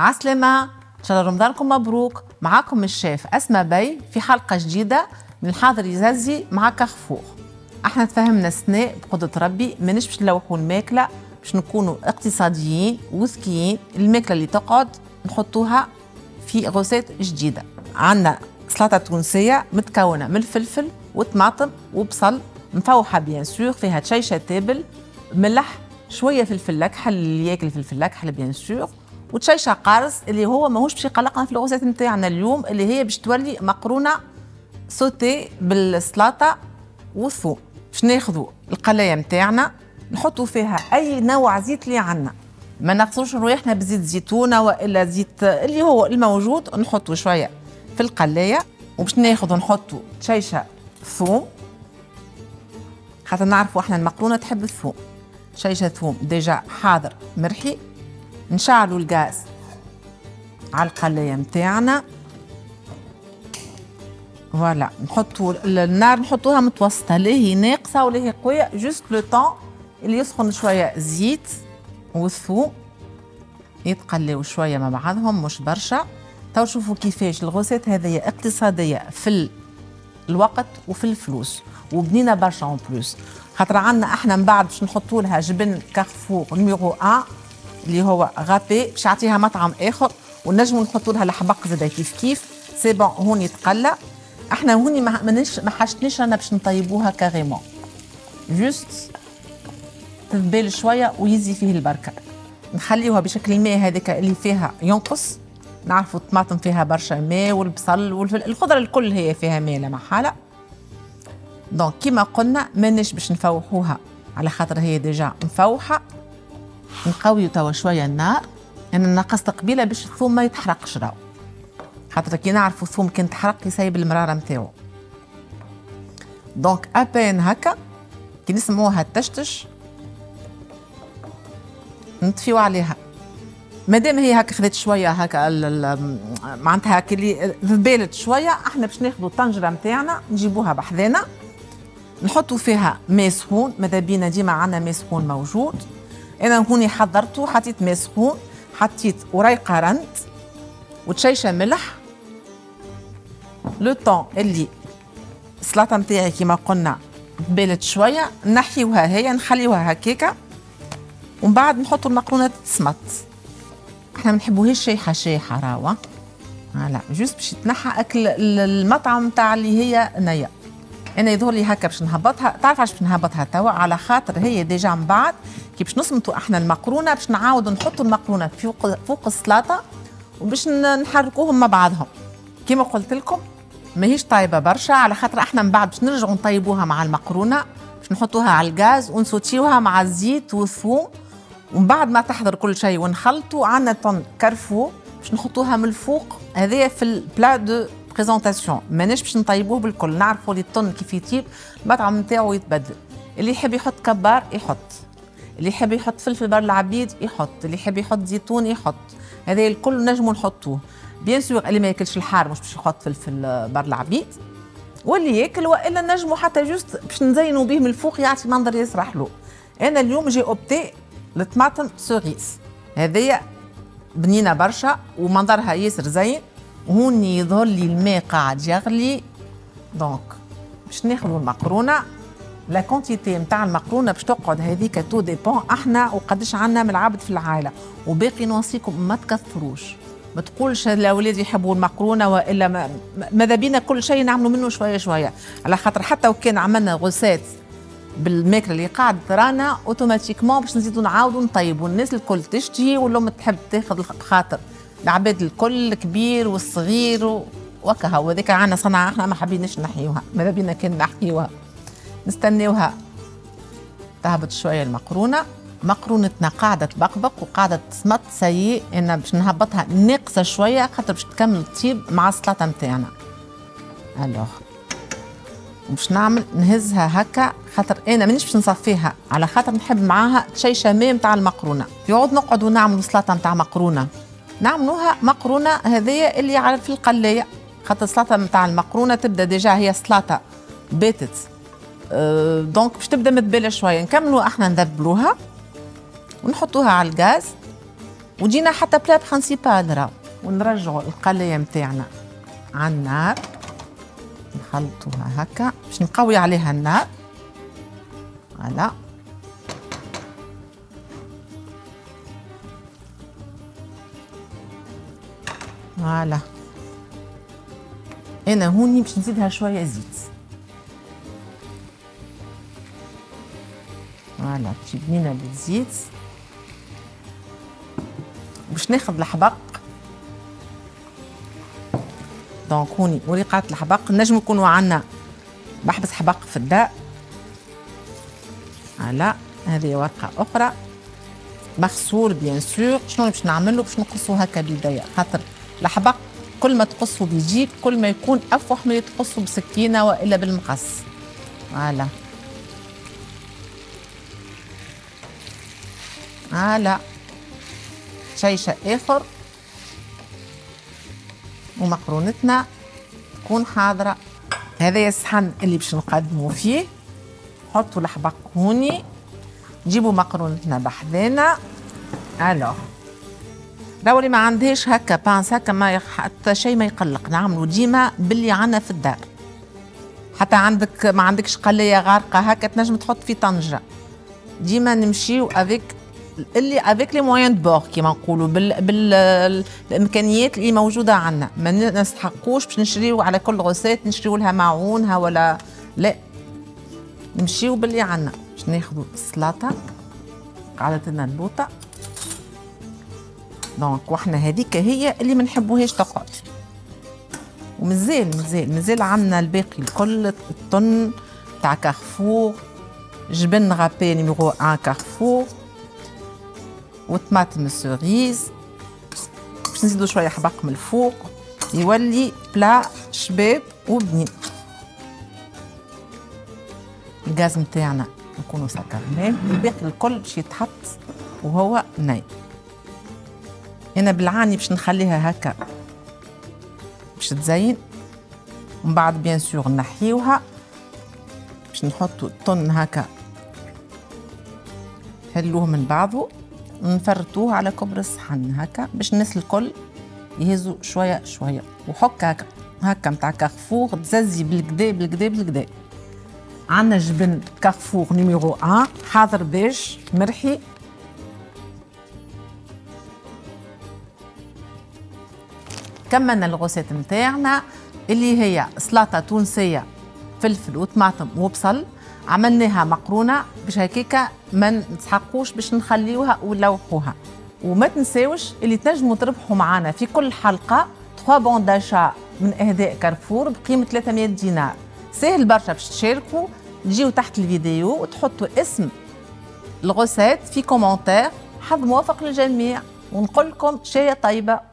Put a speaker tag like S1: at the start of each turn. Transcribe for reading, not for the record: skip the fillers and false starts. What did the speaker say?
S1: عسلامة، إن شاء الله رمضانكم مبروك. معاكم الشيف أسماء بي في حلقة جديدة من الحاضر يزازي مع كارفور. احنا تفهمنا السنة بقدرة ربي مانيش باش نلوحوا الماكلة، باش نكونوا اقتصاديين وذكيين. الماكلة اللي تقعد نحطوها في غوسات جديدة. عندنا سلطة تونسية متكونة من الفلفل وطماطم وبصل مفوحة بيان سور، فيها تشيشة تابل، ملح، شوية فلفل أكحل اللي ياكل فلفل أكحل بيان سور، وتشيشة قارص اللي هو ماهوش باش يقلقنا في الغوسات نتاعنا اليوم، اللي هي باش تولي مقرونة سوتي بالسلطة والثوم. باش ناخذوا القلاية نتاعنا نحطوا فيها أي نوع زيت اللي عندنا، ما نقصوش رواحنا بزيت زيتونة وإلا زيت اللي هو الموجود، نحطوا شوية في القلاية. وباش ناخذوا نحطوا تشيشة ثوم، خاطر نعرفوا احنا المقرونة تحب الثوم. تشيشة ثوم ديجا حاضر مرحي. نشعلوا الغاز على القلاية متاعنا، فوالا نحطوا النار نحطوها متوسطة، لا هي ناقصة ولا هي قوية، جوست لو طون اللي يسخن شوية زيت والثوم يتقليو شوية مع بعضهم مش برشا. تو شوفوا كيفاش الغوسات هذه اقتصادية في الوقت وفي الفلوس، وبنينة برشا اون بلوس، خاطر عندنا احنا من بعد باش نحطوا لها جبن كارفور نيميرو 1 اللي هو غابي باش يعطيها مطعم اخر، ونجموا نحطوا لها الحبق زاده كيف سي بون. هون يتقلى احنا هوني ما حاجتنيش رانا باش نطيبوها كاريمون، جوست تذبل شويه ويزي فيه البركه. نخليوها بشكل الماء هذيك اللي فيها ينقص، نعرفوا الطماطم فيها برشا ماء والبصل والخضره الكل هي فيها ماء لا محاله. دونك كيما قلنا مانيش باش نفوحوها على خاطر هي ديجا مفوحه. نقويو توا شويه النار، انا نقصت قبيله باش الثوم ما يتحرقش راهو، خاطر كي نعرفوا الثوم كان تحرق يسيب المراره نتاعو. دونك ابين هكا كي نسمعوها تشتش نطفيو عليها. مادام هي هكا خذت شويه هكا معناتها كي اللي ذبلت شويه، احنا باش ناخذوا الطنجره نتاعنا نجيبوها بحذانا، نحطوا فيها ماء سخون. ماذا بينا ديما عندنا ماء سخون موجود. انا هوني حضرته، حطيت ماء سخون، حطيت وريقه رند وتشيشه ملح. لو طون اللي السلطه نتاعي كيما قلنا ذبلت شويه نحيوها هي نخليوها هكاكا، ومن بعد نحطوا المقرونه تسمط. احنا ما نحبوهاش شايحه شايحه راهو، لا جوست باش يتنحى اكل المطعم تاع اللي هي نيه. انا يظهر لي هكا باش نهبطها. تعرف علاش باش نهبطها توا؟ على خاطر هي ديجا من بعد كي باش نصمتوا احنا المقرونه باش نعاودوا نحطوا المقرونه فوق السلطه وباش نحركوهم مع بعضهم. كيما قلت لكم ماهيش طايبه برشا، على خاطر احنا من بعد باش نرجعوا نطيبوها مع المقرونه، باش نحطوها على الغاز ونسوتيوها مع الزيت والثوم، ومن بعد ما تحضر كل شيء ونخلطوا عندنا طن كارفور باش نحطوها من الفوق. هذايا في البلا دو بريزونطاسيون، ماناش باش نطيبوه بالكل. نعرفوا لي الطن كيف يطيب المطعم نتاعو يتبدل. اللي يحب يحط كبار يحط، اللي يحب يحط فلفل بار العبيد يحط، اللي يحب يحط زيتون يحط، هذا الكل نجموا نحطوه. بيان سور اللي ما ياكلش الحار مش باش يحط فلفل بار العبيد، واللي ياكل والا نجموا حتى جوست باش نزينوا به من الفوق يعطي منظر يسرح له. انا اليوم جي اوبتي الطماطم سوريس، هذيا بنينه برشا ومنظرها ياسر زين. وهوني يظهر لي الماء قاعد يغلي. دونك باش ناخذوا المقرونه، لا كونتيتي نتاع المقرونه باش تقعد هذيك تو ديبون احنا وقداش عندنا من العبد في العائله. وباقي نوصيكم ما تكثروش، ما تقولش الاولاد يحبوا المقرونه والا ماذا بينا كل شيء نعملوا منه شويه شويه، على خاطر حتى وكان عملنا غوسات بالماكله اللي قاعد رانا اوتوماتيكمون باش نزيدوا نعاودوا نطيبوا. الناس الكل تشتهي والام تحب تاخذ بخاطر العباد الكل الكبير والصغير وكها. وذاك عنا صنعه احنا ما حابيناش نحيوها، ماذا بينا كان نحيوها نستناوها تهبط شويه. المقرونه مقرونتنا قاعده تبقبق وقاعده تسمط سيء، انا باش نهبطها ناقصه شويه خاطر باش تكمل تطيب مع السلطه نتاعنا. الوغ باش نعمل نهزها هكا، خاطر انا مانيش باش نصفيها على خاطر نحب معاها تشيشه ماء نتاع المقرونه. يقعد نقعدوا نعملوا سلطه نتاع مقرونه، نعملوها مقرونه هذيا اللي على في القلايه، خاطر السلطه نتاع المقرونه تبدا ديجا هي سلطه باتت. دونك باش تبدا مذبله شويه، نكملوا احنا نذبلوها ونحطوها على الغاز وجينا حتى بلا برانسيبال راه. ونرجعوا القلايه نتاعنا على النار، نخلطوها هكا باش نقوي عليها النار. فوالا فوالا. انا هوني باش نزيدها شويه زيت. فوالا تجي بنينه بالزيت. باش ناخذ الحبق. دونك هوني وريقات الحبق نجم يكونوا عندنا بحبس حبق في الداء. فوالا هذه ورقه اخرى مغسول بيان سور. شنو باش نعملو؟ باش نقصو هكا بيديا، خاطر الحبق كل ما تقصو بيجيك كل ما يكون افوح من تقصو بسكينه والا بالمقص. فوالا فوالا. شيشه اخر ومقرونتنا تكون حاضره. هذا الصحن اللي باش نقدمو فيه. حطوا الحبق هوني، نجيبوا مقرونتنا بحذانا. الوغ راهو اللي ما عندهاش هكا بانس هكا ما حتى شيء ما يقلق، نعملوا ديما باللي عندنا في الدار. حتى عندك ما عندكش قلايه غارقه هكا تنجم تحط في طنجره. ديما نمشيو افيك اللي افيك لي موين دو بور كيما نقولوا بالامكانيات اللي موجوده عندنا. ما نستحقوش باش نشريو على كل غوسيت نشريو لها معونها ولا لا، نمشيو باللي عندنا. باش ناخذوا السلطه قعدت لنا البوطه. دونك وحنا هذيك هي اللي ما نحبوهاش تقعد. ومازال عندنا الباقي الكل. الطن تاع كارفور، جبن غابي نيميرو 1 كارفور، وطماطم السوريز. باش نزيدو شويه حبق من الفوق يولي بلا شباب وبنين. الغاز نتاعنا نكونو سكرناه. الباقي الكل باش يتحط وهو ناي. انا بالعاني باش نخليها هكا باش تزين. ومن بعد بيان سور نحيوها باش نحطو الطن هكا نحلوه من بعضه ونفرطوه على كبر الصحن هكا باش الناس الكل يهزوا شويه شويه. وحك هكا متاع كارفور تززي بالكدا. عندنا جبن كارفور نيميرو 1 حاضر باش مرحي. كملنا الغوسيت نتاعنا اللي هي سلطه تونسيه فلفل وطماطم وبصل. عملناها مقرونه باش هكاكا ما نتحقوش باش نخليوها ونلوحوها. وما تنساوش اللي تنجموا تربحوا معنا في كل حلقه 3 بون داشا من اهداء كارفور بقيمه 300 دينار. سهل برشا باش تشاركوا. تجيو تحت الفيديو وتحطوا اسم الغوسيت في كومنتير. حظ موفق للجميع ونقول لكم شايه طيبه.